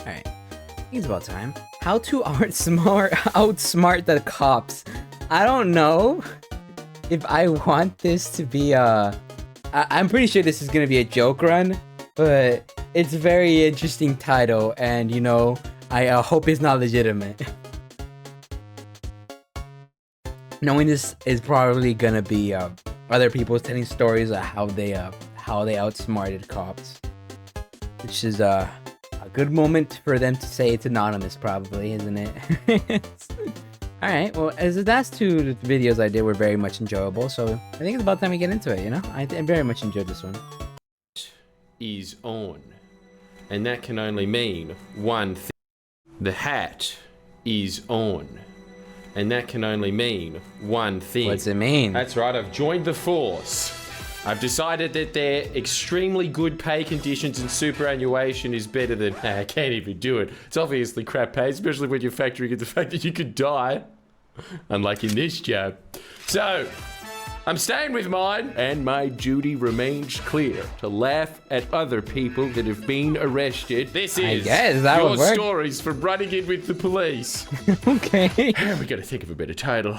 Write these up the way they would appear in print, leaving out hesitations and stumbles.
Alright. I think it's about time. How to outsmart the cops. I don't know if I want this to be I'm pretty sure this is gonna be a joke run, but it's a very interesting title, and you know, I hope it's not legitimate. Knowing this is probably gonna be other people telling stories of how they outsmarted cops, which is a good moment for them to say it's anonymous, probably, isn't it? Alright, well, as that's two videos I did were very much enjoyable, so I think it's about time we get into it, you know? I very much enjoyed this one. Is on, and that can only mean one thing. The hat is on, and that can only mean one thing. What's it mean? That's right, I've joined the force. I've decided that their extremely good pay conditions and superannuation is better than, I can't even do it. It's obviously crap pay, especially when you're factoring in the fact that you could die. Unlike in this job. So, I'm staying with mine, and my duty remains clear, to laugh at other people that have been arrested. This is your stories from running in with the police. Okay. We gotta think of a better title.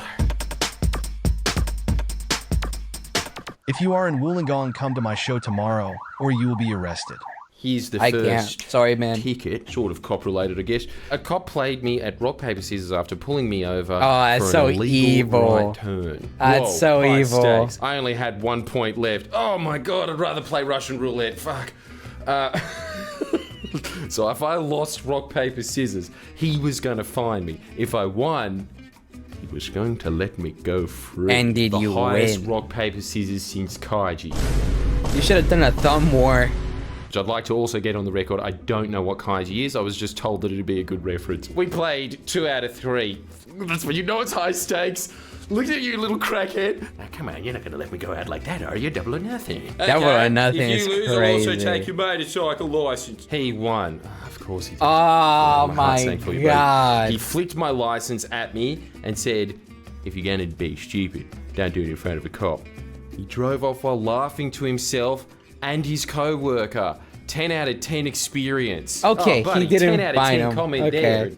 If you are in Wollongong, come to my show tomorrow, or you will be arrested. Here's the I first can't. Sorry, man. ticket, sort of cop-related, I guess. A cop played me at rock, paper, scissors after pulling me over that's for so an illegal evil. right turn. That's Whoa, so high evil. stakes. I only had 1 point left. Oh my god, I'd rather play Russian roulette. Fuck. So if I lost rock, paper, scissors, he was going to find me. If I won, he was going to let me go free. And did you The highest win? rock, paper, scissors since Kaiji. You should have done a thumb war. Which I'd like to also get on the record, I don't know what Kaiji is. I was just told that it'd be a good reference. We played 2 out of 3. That's when you know it's high stakes. Look at you, little crackhead. Now, come on, you're not going to let me go out like that, are you? Double or nothing. Double or nothing if is you lose, crazy. I'll also take your motorcycle license. He won. Of course he did. Oh heart's my thankful you, god. buddy. He flicked my license at me and said, if you're going to be stupid, don't do it in front of a cop. He drove off while laughing to himself and his co-worker. 10 out of 10 experience. Okay, buddy, he didn't 10 out of find 10 him. comment Okay. there.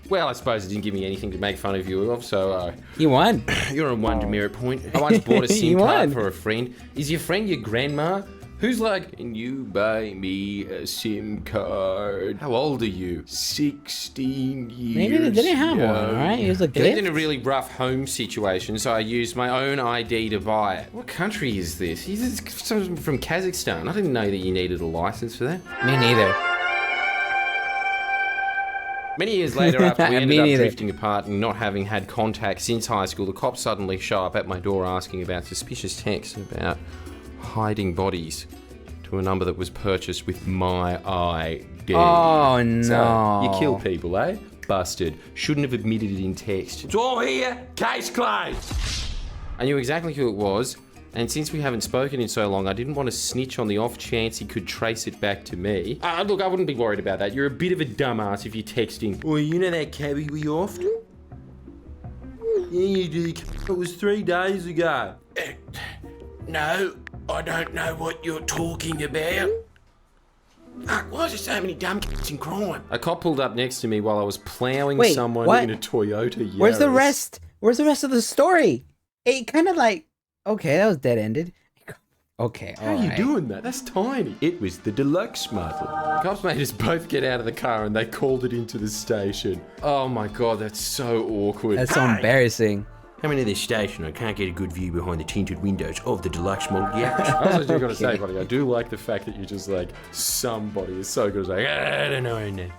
Well, I suppose it didn't give me anything to make fun of you of, so You won. you're on one demerit point. I once bought a SIM You card won. for a friend. Is your friend your grandma? Who's like, can you buy me a SIM card? How old are you? 16 years. Maybe they didn't have one, young. alright? It was a He lived in gift. a really rough home situation, so I used my own ID to buy it. What country is this? He's from Kazakhstan. I didn't know that you needed a license for that. Me neither. Many years later, after we ended Me up neither. drifting apart and not having had contact since high school, the cops suddenly show up at my door asking about suspicious texts about hiding bodies to a number that was purchased with my ID. Oh no. So, you kill people, eh? Busted. Shouldn't have admitted it in text. It's all here. Case closed. I knew exactly who it was, and since we haven't spoken in so long, I didn't want to snitch on the off chance he could trace it back to me. Look, I wouldn't be worried about that. You're a bit of a dumbass if you're texting. Well, you know that cabbie we offed? Yeah, you do. It was 3 days ago. No, I don't know what you're talking about. Fuck, why is there so many dumb cats in crime? A cop pulled up next to me while I was ploughing Wait, someone what? in a Toyota Yaris. Where's the rest? Where's the rest of the story? It kind of like, okay, that was dead ended. Okay, How are you doing that? That's tiny. It was the deluxe model. The cops made us both get out of the car and they called it into the station. Oh my god, that's so awkward. That's so embarrassing. I'm in this station. I can't get a good view behind the tinted windows of the deluxe model. Yeah. I also do gotta say, buddy, I do like the fact that you're just like, somebody is so good. It's like, I don't know her name.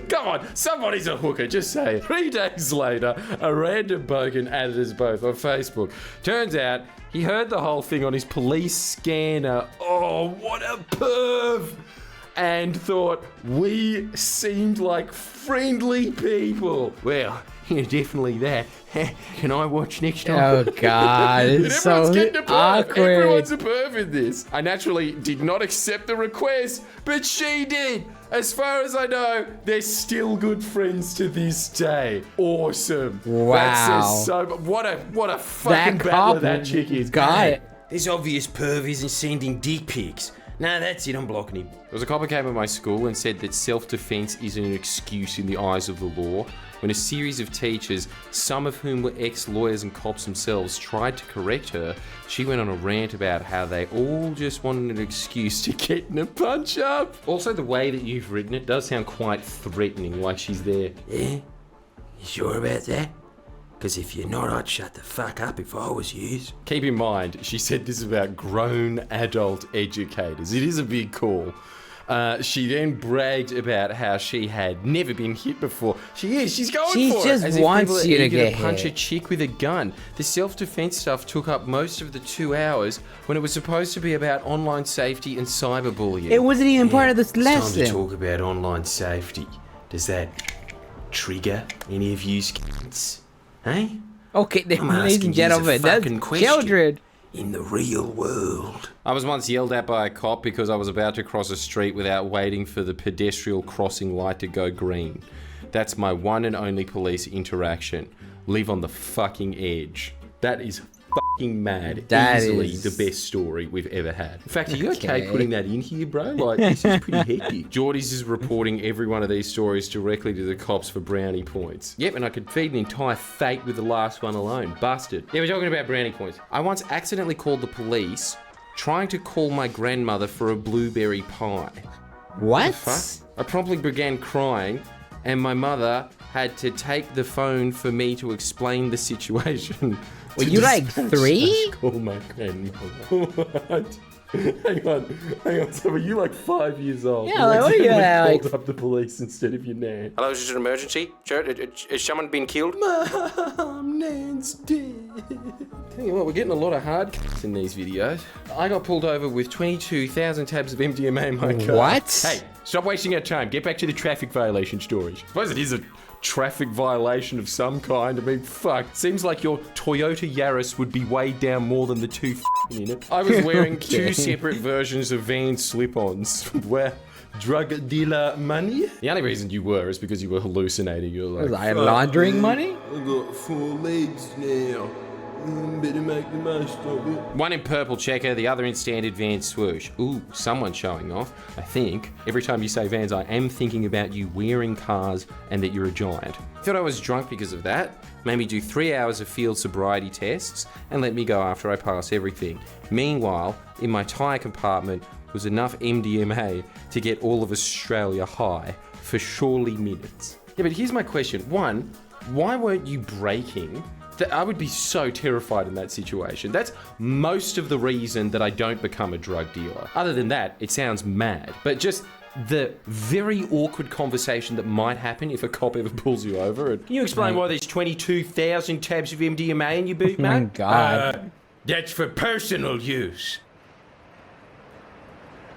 Come on, somebody's a hooker, just say it. 3 days later, a random bogan added us both on Facebook. Turns out, he heard the whole thing on his police scanner. Oh, what a perv! And thought we seemed like friendly people. Well, you're definitely that. Can I watch next time? Oh god, it's so Everyone's getting a perv. awkward. Everyone's a perv in this. I naturally did not accept the request, but she did. As far as I know, they're still good friends to this day. Awesome. Wow. That says so. What a fucking battler that chick is. Got Hey, it. This obvious perv isn't sending dick pics. Nah, that's it, I'm blocking him. There was a cop who came at my school and said that self-defense isn't an excuse in the eyes of the law. When a series of teachers, some of whom were ex-lawyers and cops themselves, tried to correct her, she went on a rant about how they all just wanted an excuse to get in a punch-up. Also, the way that you've written it does sound quite threatening, like she's there. Yeah? You sure about that? Because if you're not, I'd shut the fuck up if I was you. Keep in mind, she said this about grown adult educators. It is a big call. She then bragged about how she had never been hit before. She's going for it. She just As if wants people are you to eager get punch hit. a chick with a gun. The self-defense stuff took up most of the 2 hours when it was supposed to be about online safety and cyberbullying. It wasn't even part of this It's time to lesson. talk about online safety. Does that trigger any of you kids? Hey? Okay, I'm ladies asking and yous a gentlemen, that's fucking question. children. In the real world. I was once yelled at by a cop because I was about to cross a street without waiting for the pedestrian crossing light to go green. That's my one and only police interaction. Live on the fucking edge. That is fucking mad. That Easily is- the best story we've ever had. In fact, are you okay Okay. putting that in here, bro? Like, this is pretty hectic. Geordie's is reporting every one of these stories directly to the cops for brownie points. Yep, and I could feed an entire fate with the last one alone. Busted. Yeah, we're talking about brownie points. I once accidentally called the police trying to call my grandmother for a blueberry pie. What? Fuck. I promptly began crying, and my mother had to take the phone for me to explain the situation. Were To you like dispatch 3? Call my grandmother. What? Hang on. So were you like 5 years old? Yeah, like, what are you, accidentally like- called up the police instead of your nan. Hello, is this an emergency? Sir, has someone been killed? Mom, Nan's dead. Tell you what, we're getting a lot of hard cuts in these videos. I got pulled over with 22,000 tabs of MDMA in my car. What? Hey, stop wasting our time. Get back to the traffic violation stories. I suppose it is a traffic violation of some kind. I mean, fuck. Seems like your Toyota Yaris would be weighed down more than the two in it. I was wearing Okay. 2 separate versions of Vans slip-ons. Where drug dealer money? The only reason you were is because you were hallucinating. You're like, Was I laundering money? I got 4 legs now. Better make the most of it. One in purple checker, the other in standard Vans swoosh. Ooh, someone's showing off, I think. Every time you say Vans, I am thinking about you wearing cars and that you're a giant. Thought I was drunk because of that. Made me do 3 hours of field sobriety tests and let me go after I pass everything. Meanwhile, in my tyre compartment was enough MDMA to get all of Australia high for surely minutes. Yeah, but here's my question. One, why weren't you braking? I would be so terrified in that situation. That's most of the reason that I don't become a drug dealer. Other than that, it sounds mad. But just the very awkward conversation that might happen if a cop ever pulls you over. And, can you explain why there's 22,000 tabs of MDMA in your boot, Oh my mate? god. That's for personal use.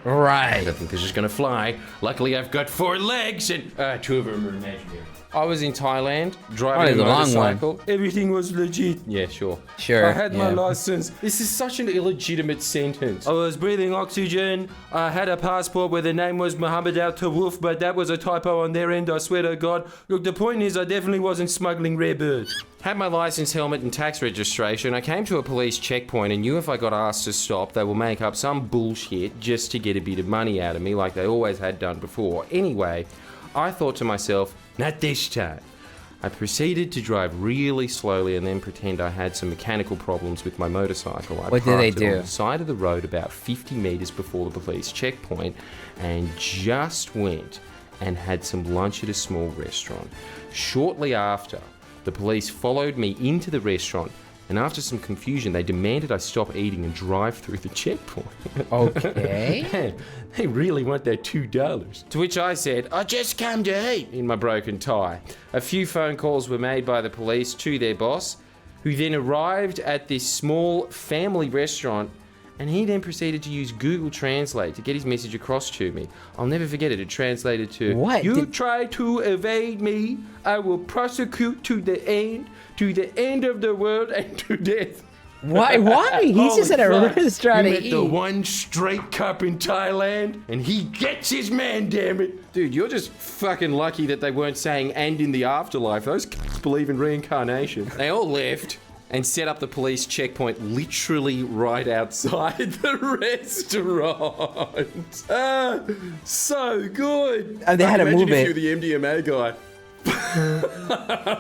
Right. I think this is gonna fly. Luckily, I've got 4 legs and 2 of them are imaginary. I was in Thailand driving Oh, a the long one. motorcycle. Everything was legit. Yeah, sure. Sure. I had my yeah. license. This is such an illegitimate sentence. I was breathing oxygen. I had a passport where the name was Mohammed Al Tawuf, but that was a typo on their end, I swear to God. Look, the point is I definitely wasn't smuggling rare birds. Had my license, helmet, and tax registration. I came to a police checkpoint and knew if I got asked to stop, they will make up some bullshit just to get a bit of money out of me like they always had done before. Anyway, I thought to myself, not this time. I proceeded to drive really slowly and then pretend I had some mechanical problems with my motorcycle. I What did they parked it do? on the side of the road about 50 meters before the police checkpoint and just went and had some lunch at a small restaurant. Shortly after, the police followed me into the restaurant, and after some confusion, they demanded I stop eating and drive through the checkpoint. Okay. Man, they really want that $2. To which I said, I just came to eat, in my broken Thai. A few phone calls were made by the police to their boss, who then arrived at this small family restaurant, and he then proceeded to use Google Translate to get his message across to me. I'll never forget it. It translated to, What? You try to evade me, I will prosecute to the end of the world and to death. Why? Why? He's just at a Holy fuck. restaurant He to met the eat. one straight cop in Thailand, and he gets his man, damn it. Dude, you're just fucking lucky that they weren't saying "and in the afterlife." Those cops believe in reincarnation. They all left. and set up the police checkpoint literally right outside the restaurant. So good. They had to move Imagine if it. you're the MDMA guy.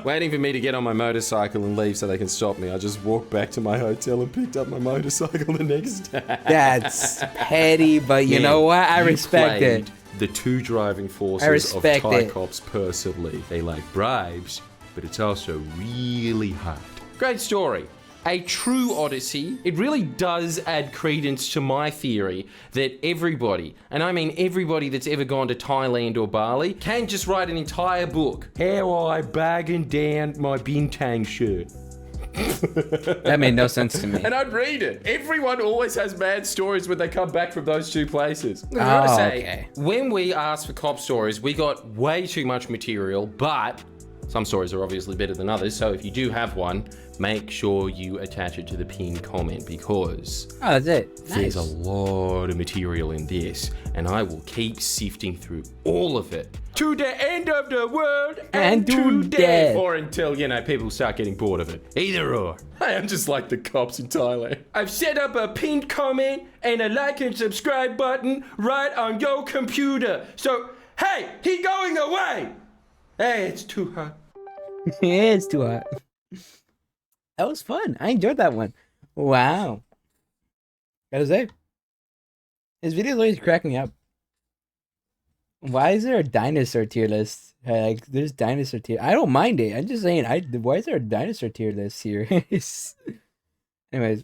Waiting for me to get on my motorcycle and leave so they can stop me. I just walked back to my hotel and picked up my motorcycle the next day. That's petty, but you know what? I You respect it. played the two driving forces of respect Thai it. cops personally. They like bribes, but it's also really hard. Great story. A true odyssey. It really does add credence to my theory that everybody, and I mean everybody that's ever gone to Thailand or Bali, can just write an entire book. How I bargained down my bintang shirt. That made no sense to me. And I'd read it. Everyone always has bad stories when they come back from those two places. I gotta say, okay. when we asked for cop stories, we got way too much material, but some stories are obviously better than others, so if you do have one, make sure you attach it to the pinned comment because Oh, that's it. there's Nice. a lot of material in this, and I will keep sifting through all of it to the end of the world And to to death. or until, people start getting bored of it. Either or. I am just like the cops in Thailand. I've set up a pinned comment and a like and subscribe button right on your computer. So, hey, he going away. Hey, it's too hot. It's too hot. That was fun. I enjoyed that one. Wow. Gotta say, his videos always crack me up. Why is there a dinosaur tier list? Like, there's dinosaur tier. I don't mind it. I'm just saying, why is there a dinosaur tier list here? Anyways,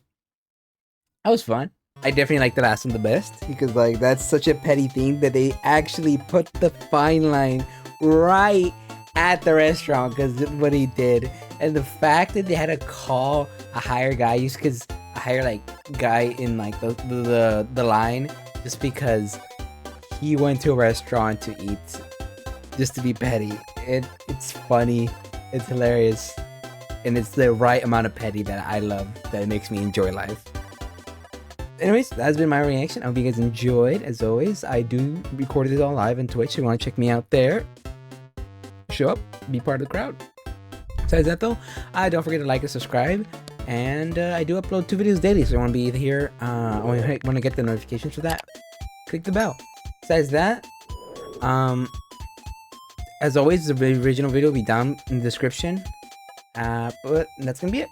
that was fun. I definitely like the last one the best because, like, that's such a petty thing that they actually put the fine line right at the restaurant because what he did, and the fact that they had to call a higher guy just because a higher guy in the line just because he went to a restaurant to eat just to be petty. It's funny, it's hilarious, and it's the right amount of petty that I love, that it makes me enjoy life. Anyways, that's been my reaction. I hope you guys enjoyed. As always, I do record this all live on Twitch. If you want to check me out there, show up, be part of the crowd. Besides that though, don't forget to like and subscribe. And I do upload 2 videos daily, so I want to be here. I want to get the notifications for that. Click the bell. Besides that, as always, the original video will be down in the description. But that's gonna be it.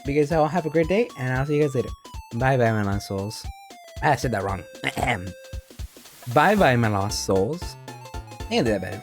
You guys all have a great day, and I'll see you guys later. Bye bye, my lost souls. I said that wrong. Bye bye, my lost souls. I can do that better.